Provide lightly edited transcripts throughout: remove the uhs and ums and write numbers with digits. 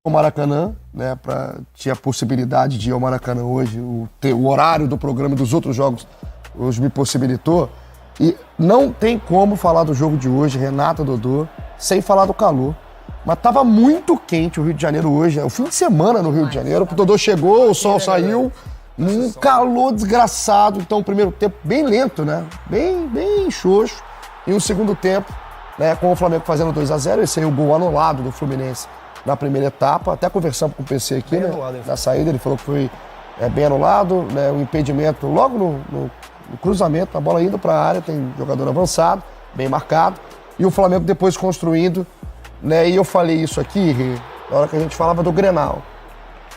o Maracanã, né, tinha a possibilidade de ir ao Maracanã hoje, o horário do programa e dos outros jogos hoje me possibilitou. E não tem como falar do jogo de hoje, Renata, Dodô, sem falar do calor. Mas estava muito quente o Rio de Janeiro hoje, o fim de semana no Rio de Janeiro. O Dodô chegou, o sol saiu, um calor desgraçado. Então, o primeiro tempo bem lento, né? Bem xoxo. E o segundo tempo, né, com o Flamengo fazendo 2-0, esse aí é o gol anulado do Fluminense na primeira etapa. Até conversamos com o PC aqui, né, na saída, ele falou que foi bem anulado, né, o impedimento logo no cruzamento, a bola indo para a área, tem jogador avançado, bem marcado. E o Flamengo depois construindo, né, e eu falei isso aqui, na hora que a gente falava do Grenal.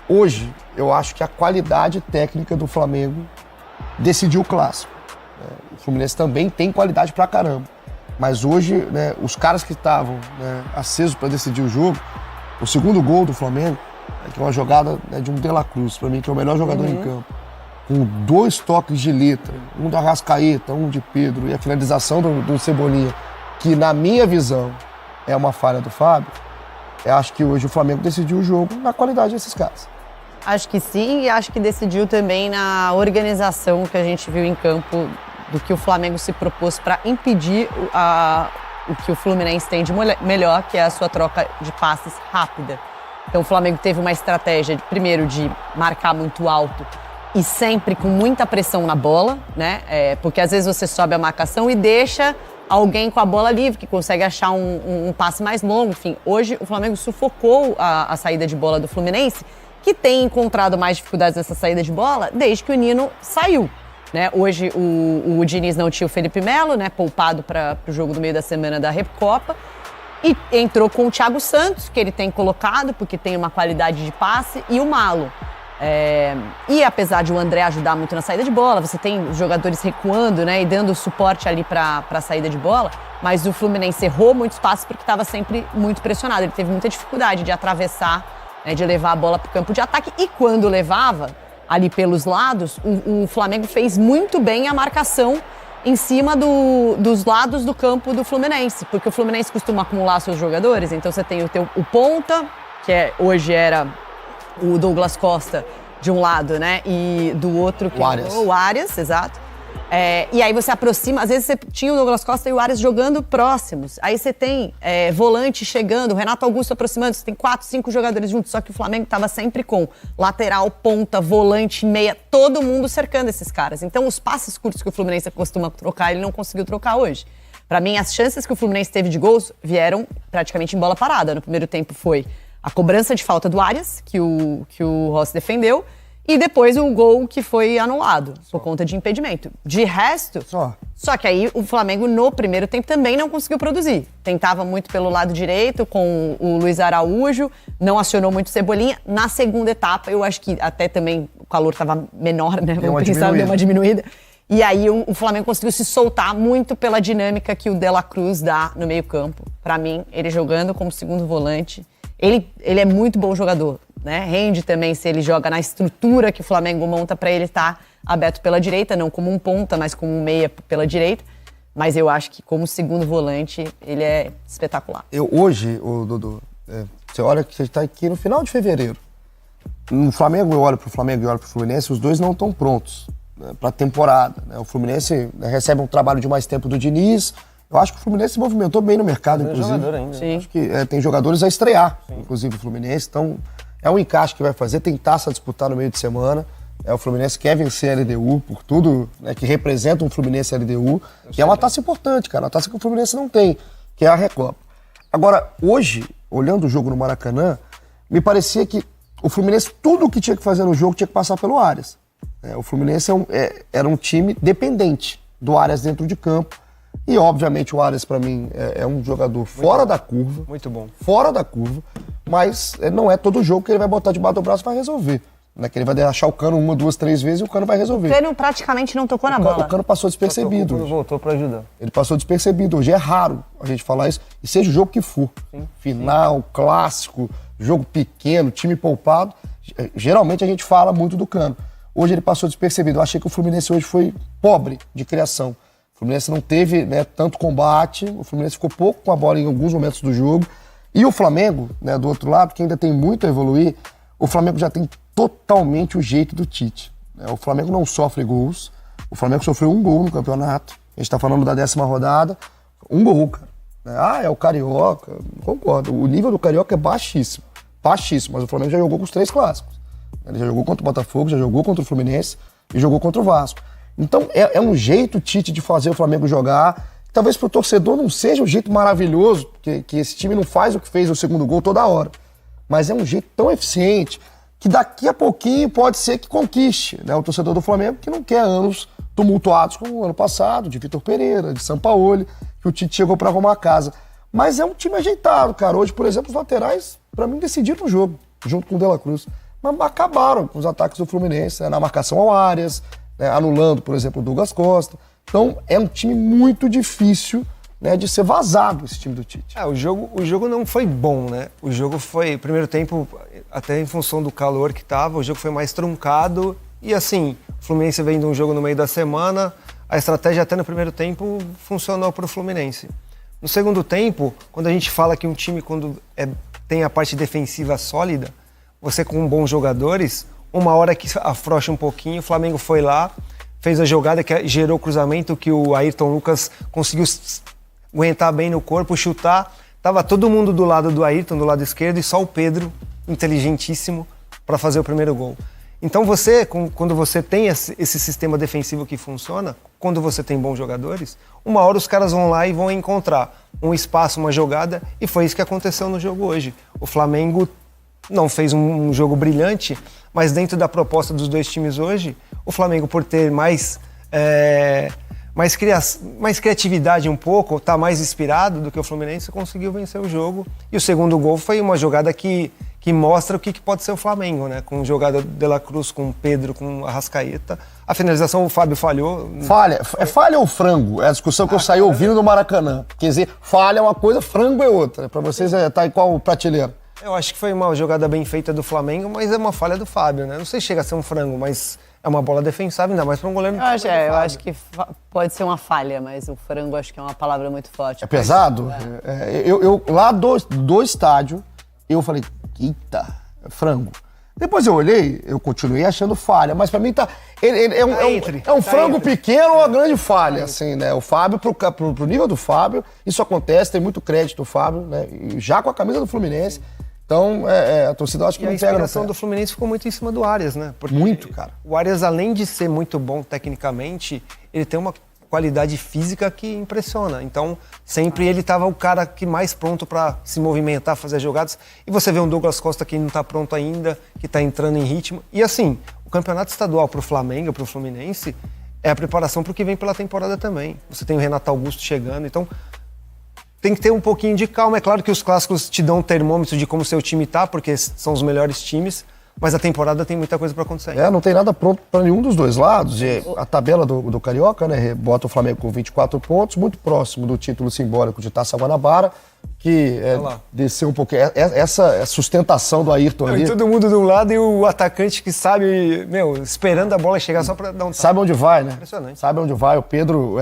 Hoje, eu acho que a qualidade técnica do Flamengo decidiu o clássico. O Fluminense também tem qualidade pra caramba. Mas hoje, né, os caras que estavam, né, acesos para decidir o jogo, o segundo gol do Flamengo, que é uma jogada, né, de um De La Cruz, para mim, que é o melhor jogador em campo, com 2 toques de letra, um do Arrascaeta, um de Pedro, e a finalização do Cebolinha, que na minha visão é uma falha do Fábio, eu acho que hoje o Flamengo decidiu o jogo na qualidade desses caras. Acho que sim, e acho que decidiu também na organização que a gente viu em campo do que o Flamengo se propôs para impedir o que o Fluminense tem de melhor, que é a sua troca de passes rápida. Então o Flamengo teve uma estratégia, primeiro, de marcar muito alto e sempre com muita pressão na bola, né? Porque às vezes você sobe a marcação e deixa alguém com a bola livre, que consegue achar um passe mais longo. Enfim, hoje o Flamengo sufocou a saída de bola do Fluminense, que tem encontrado mais dificuldades nessa saída de bola desde que o Nino saiu. Né? Hoje o Diniz não tinha o Felipe Melo, né, poupado para o jogo do meio da semana da Recopa, e entrou com o Thiago Santos, que ele tem colocado, porque tem uma qualidade de passe, e o Malo. E apesar de o André ajudar muito na saída de bola, você tem jogadores recuando, né, e dando suporte ali para a saída de bola, mas o Fluminense errou muitos passes porque estava sempre muito pressionado. Ele teve muita dificuldade de atravessar, né, de levar a bola para o campo de ataque, e quando levava ali pelos lados, o Flamengo fez muito bem a marcação em cima dos lados do campo do Fluminense, porque o Fluminense costuma acumular seus jogadores, então você tem o ponta, que hoje era o Douglas Costa de um lado, né, e do outro que o Arias, exato. E aí você aproxima, às vezes você tinha o Douglas Costa e o Arias jogando próximos, aí você tem volante chegando, o Renato Augusto aproximando, você tem 4, 5 jogadores juntos, só que o Flamengo estava sempre com lateral, ponta, volante, meia, todo mundo cercando esses caras. Então os passes curtos que o Fluminense costuma trocar, ele não conseguiu trocar hoje. Para mim, as chances que o Fluminense teve de gols vieram praticamente em bola parada. No primeiro tempo foi a cobrança de falta do Arias, que o Rossi defendeu, e depois o gol que foi anulado, por conta de impedimento. De resto, só que aí o Flamengo no primeiro tempo também não conseguiu produzir. Tentava muito pelo lado direito com o Luiz Araújo, não acionou muito Cebolinha. Na segunda etapa, eu acho que até também o calor estava menor, né? Vamos pensar, deu uma diminuída. E aí o Flamengo conseguiu se soltar muito pela dinâmica que o De La Cruz dá no meio-campo. Para mim, ele jogando como segundo volante, ele é muito bom jogador. Né? Rende também se ele joga na estrutura que o Flamengo monta para ele estar aberto pela direita, não como um ponta, mas como um meia pela direita. Mas eu acho que como segundo volante, ele é espetacular. Hoje, Dodô, você olha que você está aqui no final de fevereiro. No Flamengo, eu olho para o Flamengo e olho para o Fluminense, os dois não estão prontos, né, para a temporada. Né? O Fluminense, né, recebe um trabalho de mais tempo do Diniz. Eu acho que o Fluminense se movimentou bem no mercado, inclusive. Jogador ainda. Sim. Acho que tem jogadores a estrear, inclusive o Fluminense. Então, é um encaixe que vai fazer, tem taça a disputar no meio de semana. O Fluminense quer vencer a LDU por tudo, né, que representa um Fluminense LDU, que é uma taça importante, cara, uma taça que o Fluminense não tem, que é a Recopa. Agora, hoje, olhando o jogo no Maracanã, me parecia que o Fluminense, tudo o que tinha que fazer no jogo tinha que passar pelo Arias. O Fluminense era um time dependente do Arias dentro de campo. E, obviamente, o Arias, para mim, é um jogador fora da curva. Muito bom. Fora da curva. Mas não é todo jogo que ele vai botar debaixo do braço e vai resolver. Né? Que ele vai deixar o Cano 1, 2, 3 vezes e o Cano vai resolver. O Cano praticamente não tocou na bola. O Cano passou despercebido. Quando voltou para ajudar. Ele passou despercebido. Hoje é raro a gente falar isso. E seja o jogo que for. Final, clássico, jogo pequeno, time poupado. Geralmente a gente fala muito do Cano. Hoje ele passou despercebido. Eu achei que o Fluminense hoje foi pobre de criação. O Fluminense não teve, né, tanto combate, o Fluminense ficou pouco com a bola em alguns momentos do jogo. E o Flamengo, né, do outro lado, que ainda tem muito a evoluir, o Flamengo já tem totalmente o jeito do Tite. O Flamengo não sofre gols, o Flamengo sofreu 1 gol no campeonato, a gente tá falando da 10ª rodada, 1 gol, cara. É o Carioca, concordo, o nível do Carioca é baixíssimo, mas o Flamengo já jogou com os 3 clássicos. Ele já jogou contra o Botafogo, já jogou contra o Fluminense e jogou contra o Vasco. Então é um jeito, Tite, de fazer o Flamengo jogar. Talvez pro torcedor não seja um jeito maravilhoso, que esse time não faz o que fez o segundo gol toda hora. Mas é um jeito tão eficiente que daqui a pouquinho pode ser que conquiste, né, o torcedor do Flamengo, que não quer anos tumultuados como o ano passado, de Vitor Pereira, de Sampaoli, que o Tite chegou para arrumar a casa. Mas é um time ajeitado, cara. Hoje, por exemplo, os laterais, para mim, decidiram o jogo, junto com o De La Cruz. Mas acabaram com os ataques do Fluminense, né, na marcação ao Arias, né, anulando, por exemplo, o Douglas Costa. Então, é um time muito difícil, né, de ser vazado, esse time do Tite. O jogo não foi bom, né? O jogo foi, primeiro tempo, até em função do calor que tava, o jogo foi mais truncado. E assim, o Fluminense vem de um jogo no meio da semana, a estratégia até no primeiro tempo funcionou para o Fluminense. No segundo tempo, quando a gente fala que um time, quando tem a parte defensiva sólida, você com bons jogadores, uma hora que afrouxa um pouquinho, o Flamengo foi lá, fez a jogada que gerou o cruzamento, que o Ayrton Lucas conseguiu aguentar bem no corpo, chutar. Tava todo mundo do lado do Ayrton, do lado esquerdo, e só o Pedro, inteligentíssimo, para fazer o primeiro gol. Então quando você tem esse sistema defensivo que funciona, quando você tem bons jogadores, uma hora os caras vão lá e vão encontrar um espaço, uma jogada, e foi isso que aconteceu no jogo hoje. O Flamengo não fez um jogo brilhante, mas dentro da proposta dos dois times hoje, o Flamengo, por ter mais criatividade um pouco, tá mais inspirado do que o Fluminense, conseguiu vencer o jogo. E o segundo gol foi uma jogada que mostra o que pode ser o Flamengo, né? Com jogada De La Cruz, com Pedro, com Arrascaeta. A finalização o Fábio falhou. Falha. É falha ou frango? É a discussão que eu saí ouvindo no Maracanã. Quer dizer, falha é uma coisa, frango é outra. Para vocês tá em qual prateleira? Eu acho que foi uma jogada bem feita do Flamengo, mas é uma falha do Fábio, né? Não sei se chega a ser um frango, mas é uma bola defensável, ainda mais para um goleiro. Eu acho que pode ser uma falha, mas o frango acho que é uma palavra muito forte. É pesado? Eu lá do estádio, eu falei, eita, frango. Depois eu olhei, eu continuei achando falha, mas pra mim é um frango pequeno ou uma grande falha, assim, né? O Fábio, pro nível do Fábio, isso acontece, tem muito crédito o Fábio, né? E já com a camisa do Fluminense. Então, a torcida acho que não pega. A inspiração do Fluminense ficou muito em cima do Arias, né? Porque muito, cara. O Arias, além de ser muito bom tecnicamente, ele tem uma qualidade física que impressiona. Então, sempre ele estava o cara que mais pronto para se movimentar, fazer jogadas. E você vê um Douglas Costa que não está pronto ainda, que está entrando em ritmo. E assim, o campeonato estadual para o Flamengo, para o Fluminense, é a preparação para o que vem pela temporada também. Você tem o Renato Augusto chegando, então tem que ter um pouquinho de calma. É claro que os clássicos te dão um termômetro de como seu time tá, porque são os melhores times, mas a temporada tem muita coisa para acontecer. Não tem nada pronto para nenhum dos dois lados. E a tabela do Carioca, né, bota o Flamengo com 24 pontos, muito próximo do título simbólico de Taça Guanabara, que desceu um pouquinho. Essa sustentação do Ayrton ali. E todo mundo de um lado e o atacante que sabe, esperando a bola chegar só para dar um tapa. Sabe onde vai, né? Impressionante. Sabe onde vai. O Pedro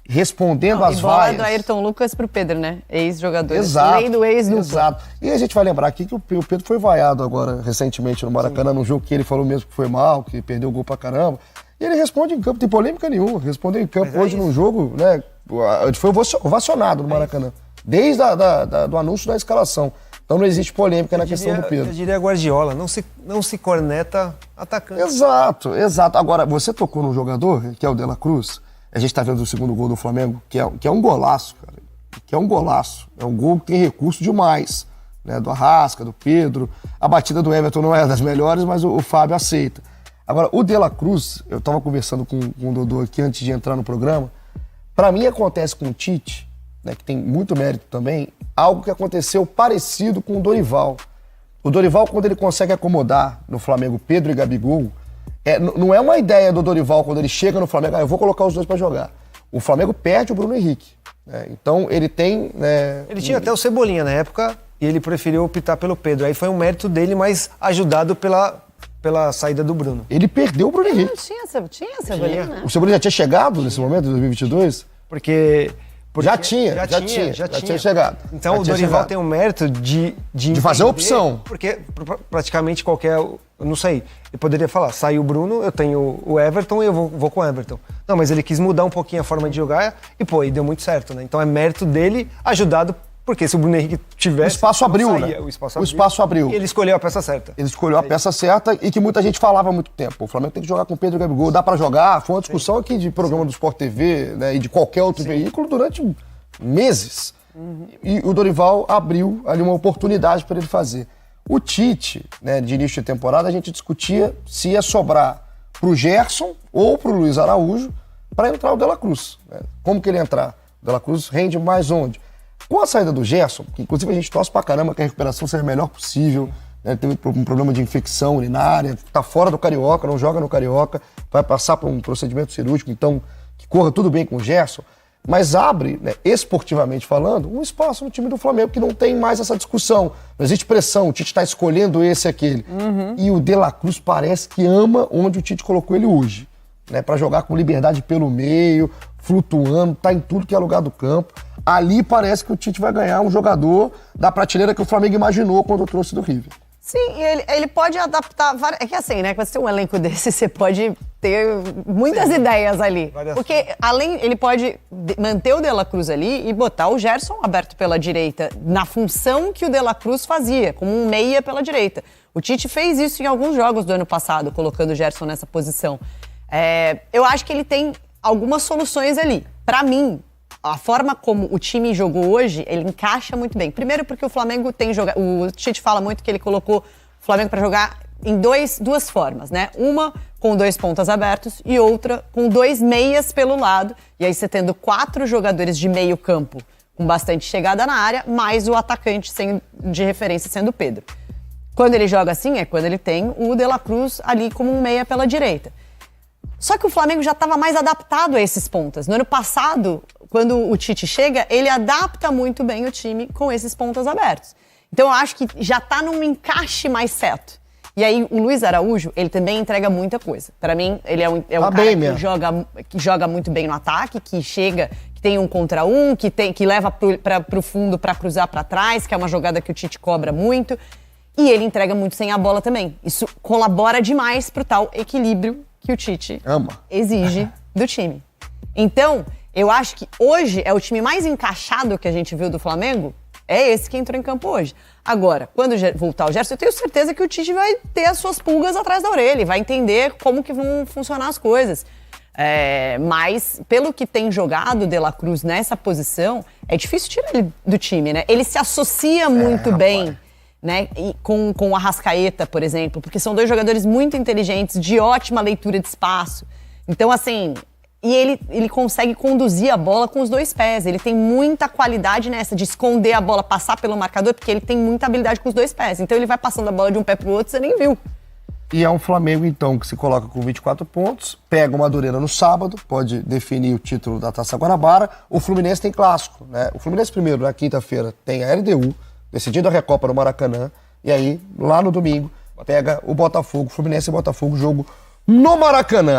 respondendo às vaias. Do Ayrton Lucas pro Pedro, né? Ex-jogador. Exato. Lei do ex-dupla. Exato. E a gente vai lembrar aqui que o Pedro foi vaiado agora, recentemente, no Maracanã, num jogo que ele falou mesmo que foi mal, que perdeu o gol pra caramba. E ele responde em campo, não tem polêmica nenhuma. Respondeu em campo hoje num jogo, né? Ele foi ovacionado no Maracanã. Desde do anúncio da escalação. Então não existe polêmica na questão do Pedro. Eu diria Guardiola, não se corneta atacante. Exato. Agora, você tocou num jogador, que é o De La Cruz. A gente tá vendo o segundo gol do Flamengo, que é um golaço, cara. Que é um golaço. É um gol que tem recurso demais. Né? Do Arrasca, do Pedro. A batida do Everton não é das melhores, mas o Fábio aceita. Agora, o De La Cruz, eu tava conversando com o Dodô aqui antes de entrar no programa. Pra mim acontece com o Tite, né, que tem muito mérito também, algo que aconteceu parecido com o Dorival. O Dorival, quando ele consegue acomodar no Flamengo Pedro e Gabigol, não é uma ideia do Dorival quando ele chega no Flamengo, eu vou colocar os dois pra jogar. O Flamengo perde o Bruno Henrique. Né? Então ele tem... ele tinha até o Cebolinha na época e ele preferiu optar pelo Pedro. Aí foi um mérito dele, mas ajudado pela saída do Bruno. Ele perdeu o Bruno Henrique. Tinha Cebolinha, né? O Cebolinha já tinha chegado nesse momento, em 2022? Porque Já tinha chegado. Então o Dorival tem o mérito de fazer a opção. Porque praticamente qualquer... Eu não sei, ele poderia falar, sai o Bruno, eu tenho o Everton e eu vou com o Everton. Não, mas ele quis mudar um pouquinho a forma de jogar e deu muito certo, né? Então é mérito dele, ajudado, porque se o Bruno Henrique tivesse... O espaço abriu, né? O espaço abriu. E ele escolheu a peça certa. Ele escolheu a peça certa e que muita gente falava há muito tempo. O Flamengo tem que jogar com o Pedro Gabigol, dá pra jogar. Foi uma discussão aqui de programa do Sport TV, né, e de qualquer outro veículo durante meses. E o Dorival abriu ali uma oportunidade para ele fazer. O Tite, né, de início de temporada, a gente discutia se ia sobrar pro Gerson ou pro Luiz Araújo para entrar o De La Cruz. Né? Como que ele ia entrar? O De La Cruz rende mais onde? Com a saída do Gerson, que inclusive a gente torce pra caramba que a recuperação seja a melhor possível, né? Teve um problema de infecção urinária, tá fora do Carioca, não joga no Carioca, vai passar por um procedimento cirúrgico, então que corra tudo bem com o Gerson, mas abre, né, esportivamente falando, um espaço no time do Flamengo que não tem mais essa discussão. Não existe pressão, o Tite está escolhendo esse e aquele. E o De La Cruz parece que ama onde o Tite colocou ele hoje, né, para jogar com liberdade pelo meio, flutuando, tá em tudo que é lugar do campo. Ali parece que o Tite vai ganhar um jogador da prateleira que o Flamengo imaginou quando trouxe do River. Sim, e ele pode adaptar... É que assim, né? Quando você tem um elenco desse, você pode ter muitas ideias ali. Porque ele pode manter o De La Cruz ali e botar o Gerson aberto pela direita, na função que o De La Cruz fazia, como um meia pela direita. O Tite fez isso em alguns jogos do ano passado, colocando o Gerson nessa posição. Eu acho que ele tem algumas soluções ali. Pra mim, a forma como o time jogou hoje, ele encaixa muito bem. Primeiro porque o Flamengo tem jogado... O Tite fala muito que ele colocou o Flamengo para jogar em duas formas, né? Uma com 2 pontas abertos e outra com 2 meias pelo lado. E aí você tendo 4 jogadores de meio campo com bastante chegada na área, mais o atacante de referência sendo o Pedro. Quando ele joga assim, é quando ele tem o De La Cruz ali como um meia pela direita. Só que o Flamengo já estava mais adaptado a esses pontas. No ano passado, quando o Tite chega, ele adapta muito bem o time com esses pontas abertos. Então eu acho que já está num encaixe mais certo. E aí o Luiz Araújo, ele também entrega muita coisa. Para mim, ele é um cara que joga muito bem no ataque, que chega, que tem 1 contra 1, que leva para o fundo para cruzar para trás, que é uma jogada que o Tite cobra muito. E ele entrega muito sem a bola também. Isso colabora demais pro tal equilíbrio que o Tite exige do time. Então, eu acho que hoje é o time mais encaixado que a gente viu do Flamengo, é esse que entrou em campo hoje. Agora, quando voltar o Gerson, eu tenho certeza que o Tite vai ter as suas pulgas atrás da orelha, vai entender como que vão funcionar as coisas. Mas, pelo que tem jogado o De La Cruz nessa posição, é difícil tirar ele do time, né? Ele se associa muito bem, né, com o Arrascaeta, por exemplo, porque são 2 jogadores muito inteligentes, de ótima leitura de espaço. Então, assim, e ele consegue conduzir a bola com os 2 pés. Ele tem muita qualidade nessa, de esconder a bola, passar pelo marcador, porque ele tem muita habilidade com os 2 pés. Então, ele vai passando a bola de um pé pro outro, você nem viu. E é um Flamengo, então, que se coloca com 24 pontos, pega o Madureira no sábado, pode definir o título da Taça Guanabara. O Fluminense tem clássico, né? O Fluminense, primeiro, na quinta-feira, tem a LDU, decidindo a Recopa no Maracanã, e aí, lá no domingo, pega o Botafogo, Fluminense e Botafogo, jogo no Maracanã.